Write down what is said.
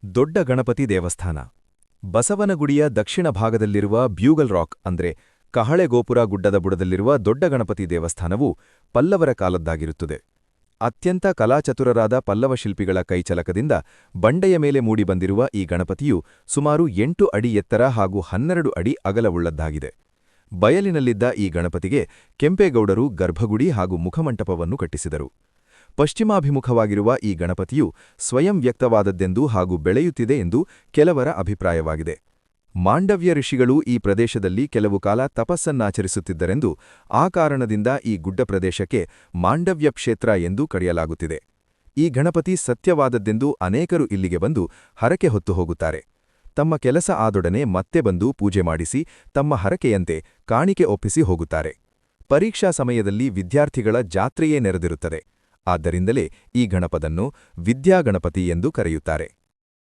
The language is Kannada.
ದೊಡ್ಡ ಗಣಪತಿ ದೇವಸ್ಥಾನ ಬಸವನಗುಡಿಯ ದಕ್ಷಿಣ ಭಾಗದಲ್ಲಿರುವ ಬ್ಯೂಗಲ್ ರಾಕ್ ಅಂದ್ರೆ ಕಹಳೆ ಗೋಪುರ ಗುಡ್ಡದ ಬುಡದಲ್ಲಿರುವ ದೊಡ್ಡ ಗಣಪತಿ ದೇವಸ್ಥಾನವು ಪಲ್ಲವರ ಕಾಲದ್ದಾಗಿರುತ್ತದೆ. ಅತ್ಯಂತ ಕಲಾಚತುರರಾದ ಪಲ್ಲವ ಶಿಲ್ಪಿಗಳ ಕೈಚಲಕದಿಂದ ಬಂಡೆಯ ಮೇಲೆ ಮೂಡಿಬಂದಿರುವ ಈ ಗಣಪತಿಯು ಸುಮಾರು 8 ಅಡಿ ಎತ್ತರ ಹಾಗೂ 12 ಅಡಿ ಅಗಲವುಳ್ಳದ್ದಾಗಿದೆ. ಬಯಲಿನಲ್ಲಿದ್ದ ಈ ಗಣಪತಿಗೆ ಕೆಂಪೇಗೌಡರು ಗರ್ಭಗುಡಿ ಹಾಗೂ ಮುಖಮಂಟಪವನ್ನು ಕಟ್ಟಿಸಿದರು. ಪಶ್ಚಿಮಾಭಿಮುಖವಾಗಿರುವ ಈ ಗಣಪತಿಯು ಸ್ವಯಂ ವ್ಯಕ್ತವಾದದ್ದೆಂದು ಹಾಗೂ ಬೆಳೆಯುತ್ತಿದೆ ಎಂದು ಕೆಲವರ ಅಭಿಪ್ರಾಯವಾಗಿದೆ. ಮಾಂಡವ್ಯ ಋಷಿಗಳು ಈ ಪ್ರದೇಶದಲ್ಲಿ ಕೆಲವು ಕಾಲ ತಪಸ್ಸನ್ನಾಚರಿಸುತ್ತಿದ್ದರೆಂದು, ಆ ಕಾರಣದಿಂದ ಈ ಗುಡ್ಡ ಪ್ರದೇಶಕ್ಕೆ ಮಾಂಡವ್ಯ ಕ್ಷೇತ್ರ ಎಂದು ಕರೆಯಲಾಗುತ್ತಿದೆ. ಈ ಗಣಪತಿ ಸತ್ಯವಾದದ್ದೆಂದು ಅನೇಕರು ಇಲ್ಲಿಗೆ ಬಂದು ಹರಕೆ ಹೊತ್ತು ಹೋಗುತ್ತಾರೆ. ತಮ್ಮ ಕೆಲಸ ಆದೊಡನೆ ಮತ್ತೆ ಬಂದು ಪೂಜೆ ಮಾಡಿಸಿ ತಮ್ಮ ಹರಕೆಯಂತೆ ಕಾಣಿಕೆ ಒಪ್ಪಿಸಿ ಹೋಗುತ್ತಾರೆ. ಪರೀಕ್ಷಾ ಸಮಯದಲ್ಲಿ ವಿದ್ಯಾರ್ಥಿಗಳ ಜಾತ್ರೆಯೇ ನೆರೆದಿರುತ್ತದೆ. ಆದ್ದರಿಂದಲೇ ಈ ಗಣಪದನ್ನು ವಿದ್ಯಾಗಣಪತಿ ಎಂದು ಕರೆಯುತ್ತಾರೆ.